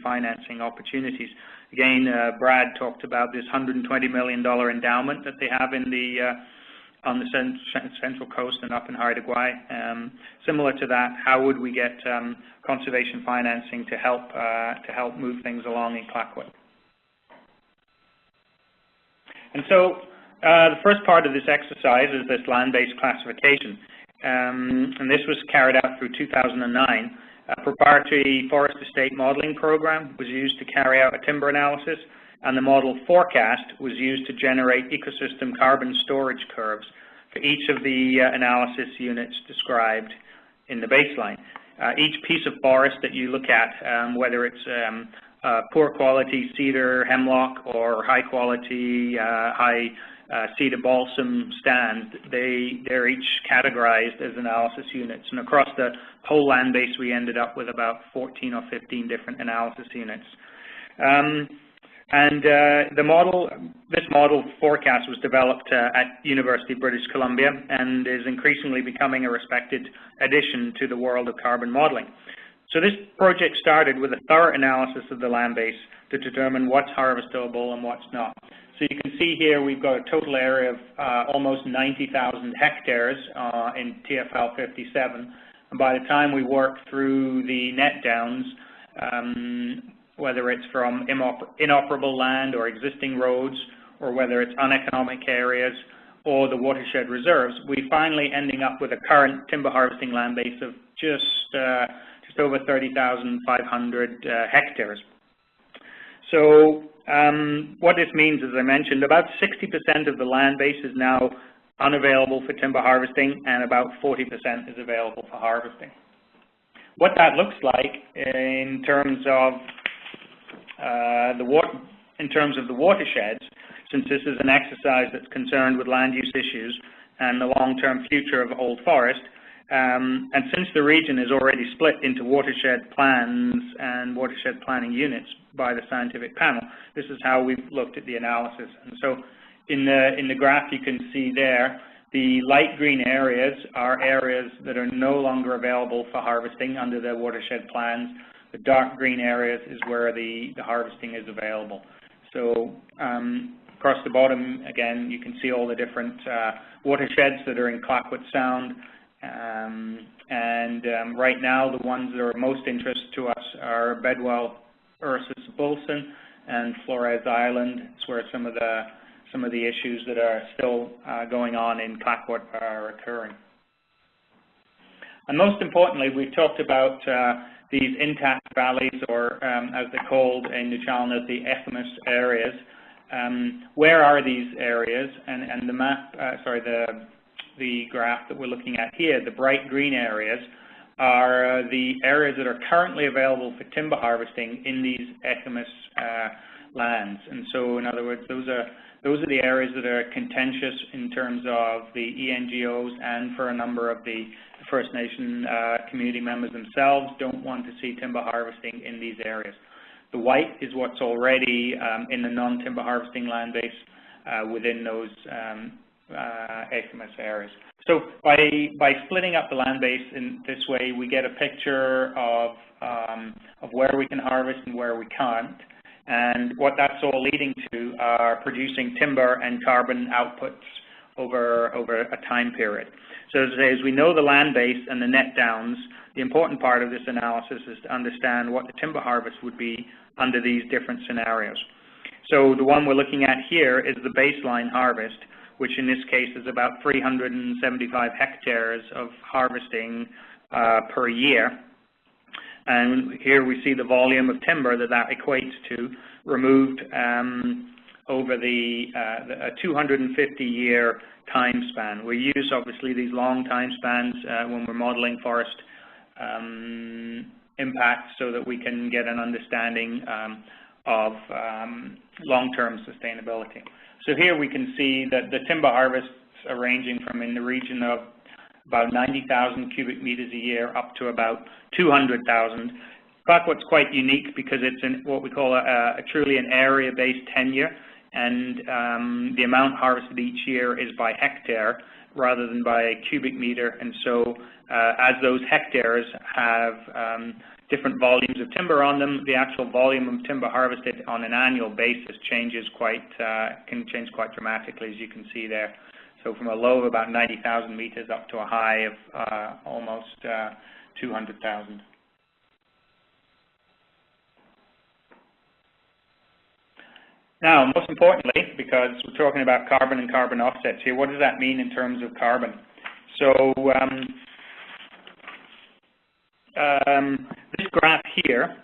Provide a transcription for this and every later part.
financing opportunities. Again, Brad talked about this $120 million endowment that they have in the on the Central Coast and up in Haida Gwaii. Similar to that, how would we get conservation financing to help move things along in Clayoquot? And so the first part of this exercise is this land-based classification. And this was carried out through 2009. A proprietary forest estate modeling program was used to carry out a timber analysis, and the model forecast was used to generate ecosystem carbon storage curves for each of the analysis units described in the baseline. Each piece of forest that you look at, whether it's poor quality cedar, hemlock, or high quality, high cedar balsam stands, they're each categorized as analysis units. And across the whole land base, we ended up with about 14 or 15 different analysis units. This model forecast was developed at University of British Columbia and is increasingly becoming a respected addition to the world of carbon modeling. So this project started with a thorough analysis of the land base to determine what's harvestable and what's not. So you can see here we've got a total area of almost 90,000 hectares in TFL 57. And by the time we work through the net downs, whether it's from inoperable land or existing roads, or whether it's uneconomic areas or the watershed reserves, we're finally ending up with a current timber harvesting land base of just over 30,500 hectares. So what this means, as I mentioned, about 60% of the land base is now unavailable for timber harvesting, and about 40% is available for harvesting. What that looks like in terms of the watersheds, since this is an exercise that's concerned with land use issues and the long-term future of old forest, and since the region is already split into watershed plans and watershed planning units by the scientific panel, this is how we've looked at the analysis. And so in the graph you can see there, the light green areas are areas that are no longer available for harvesting under the watershed plans. The dark green areas is where the harvesting is available. So across the bottom, again, you can see all the different watersheds that are in Clayoquot Sound. Right now, the ones that are of most interest to us are Bedwell, Ursus, Bulson, and Flores Island. It's where some of the issues that are still going on in Clayoquot are occurring. And most importantly, we've talked about these intact valleys, or as they're called in Nuu-chah-nulth, the EFMIS areas. Where are these areas? And the map, the graph that we're looking at here, the bright green areas, are the areas that are currently available for timber harvesting in these EFMIS lands. And so, in other words, those are the areas that are contentious in terms of the ENGOs, and for a number of the First Nation community members themselves don't want to see timber harvesting in these areas. The white is what's already in the non-timber harvesting land base within those EFMIS areas. So by splitting up the land base in this way, we get a picture of where we can harvest and where we can't. And what that's all leading to are producing timber and carbon outputs over a time period. So as we know the land base and the net downs, the important part of this analysis is to understand what the timber harvest would be under these different scenarios. So the one we're looking at here is the baseline harvest, which in this case is about 375 hectares of harvesting per year. And here we see the volume of timber that equates to, removed over a 250-year time span. We use, obviously, these long time spans when we're modeling forest impacts so that we can get an understanding of long-term sustainability. So here we can see that the timber harvests are ranging from in the region of about 90,000 cubic meters a year up to about 200,000. Clayoquot's quite unique because it's in what we call truly an area-based tenure, and the amount harvested each year is by hectare rather than by cubic meter. And so as those hectares have different volumes of timber on them, the actual volume of timber harvested on an annual basis can change quite dramatically, as you can see there. So from a low of about 90,000 meters up to a high of almost 200,000. Now, most importantly, because we're talking about carbon and carbon offsets here, what does that mean in terms of carbon? So this graph here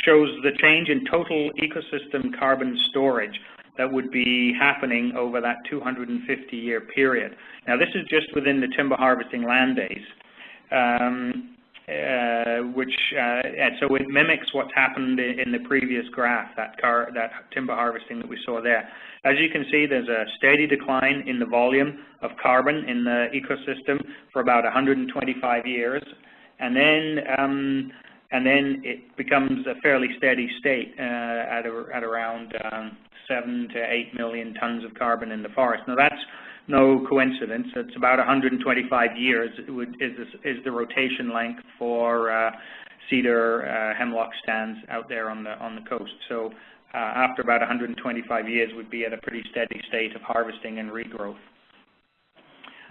shows the change in total ecosystem carbon storage that would be happening over that 250-year period. Now, this is just within the timber harvesting land days, so it mimics what's happened in the previous graph, that timber harvesting that we saw there. As you can see, there's a steady decline in the volume of carbon in the ecosystem for about 125 years, and then it becomes a fairly steady state at around 7 to 8 million tons of carbon in the forest. Now, that's no coincidence. It's about 125 years is the rotation length for cedar hemlock stands out there on the coast. So after about 125 years, we'd be at a pretty steady state of harvesting and regrowth.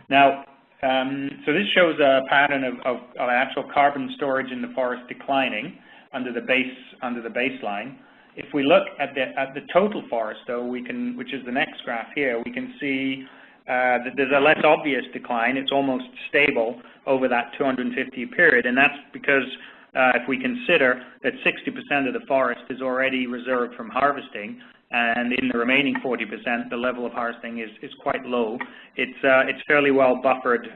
Now, so this shows a pattern of actual carbon storage in the forest declining under the baseline. If we look at the total forest, though, which is the next graph here, we can see that there's a less obvious decline. It's almost stable over that 250-year period, and that's because if we consider that 60% of the forest is already reserved from harvesting, and in the remaining 40%, the level of harvesting is quite low. It's fairly well buffered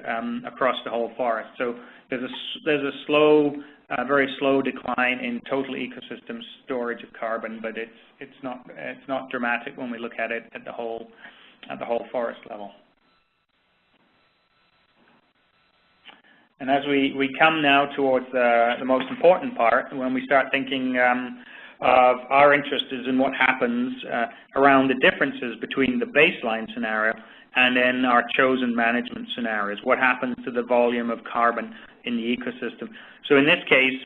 across the whole forest. So there's a slow, very slow decline in total ecosystem storage of carbon, but it's not dramatic when we look at it at the whole forest level. And as we come now towards the most important part, when we start thinking of our interest is in what happens around the differences between the baseline scenario and then our chosen management scenarios. What happens to the volume of carbon in the ecosystem? So in this case,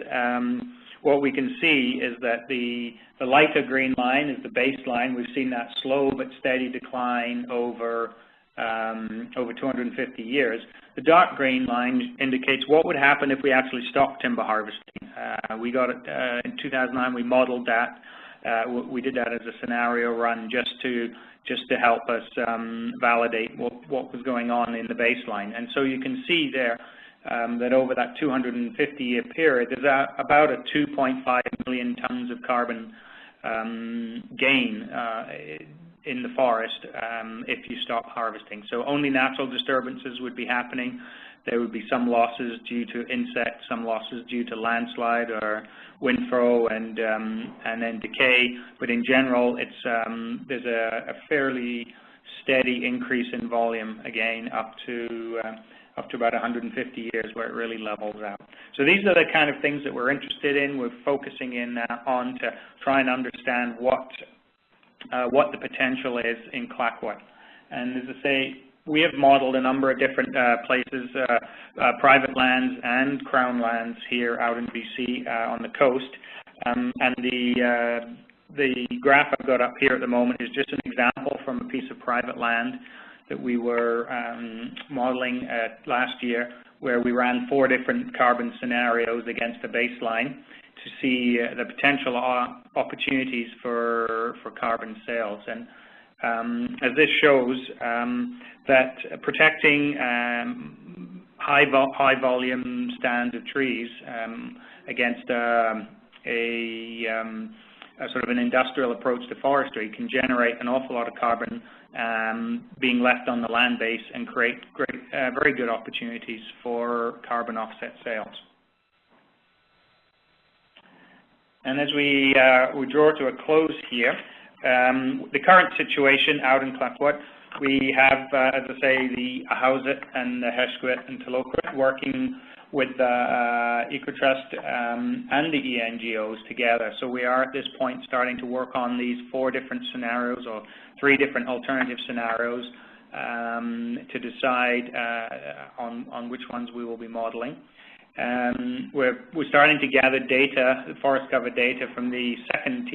what we can see is that the lighter green line is the baseline. We've seen that slow but steady decline over 250 years. The dark green line indicates what would happen if we actually stopped timber harvesting. We got it in 2009. We modeled that. We did that as a scenario run just to help us validate what was going on in the baseline. And so you can see there that over that 250-year period, there's about a 2.5 million tons of carbon gain in the forest if you stop harvesting. So only natural disturbances would be happening. There would be some losses due to insects, some losses due to landslide or windfall, and then decay. But in general, there's a fairly steady increase in volume again up to about 150 years, where it really levels out. So these are the kind of things that we're interested in. We're focusing in on to try and understand what the potential is in Clayoquot. And as I say, we have modeled a number of different places, private lands and crown lands here out in BC on the coast. And the graph I've got up here at the moment is just an example from a piece of private land that we were modeling last year, where we ran 4 different carbon scenarios against a baseline to see the potential opportunities for carbon sales. And as this shows, that protecting high volume stands of trees against a sort of an industrial approach to forestry can generate an awful lot of carbon being left on the land base and create very good opportunities for carbon offset sales. And as we draw to a close here, the current situation out in Clayoquot, we have, as I say, the Ahousaht and the Heshquit and Taloquit working with Ecotrust and the ENGOs together. So we are at this point starting to work on these 4 different scenarios, or 3 different alternative scenarios, to decide on which ones we will be modeling. We're starting to gather data, forest cover data, from the second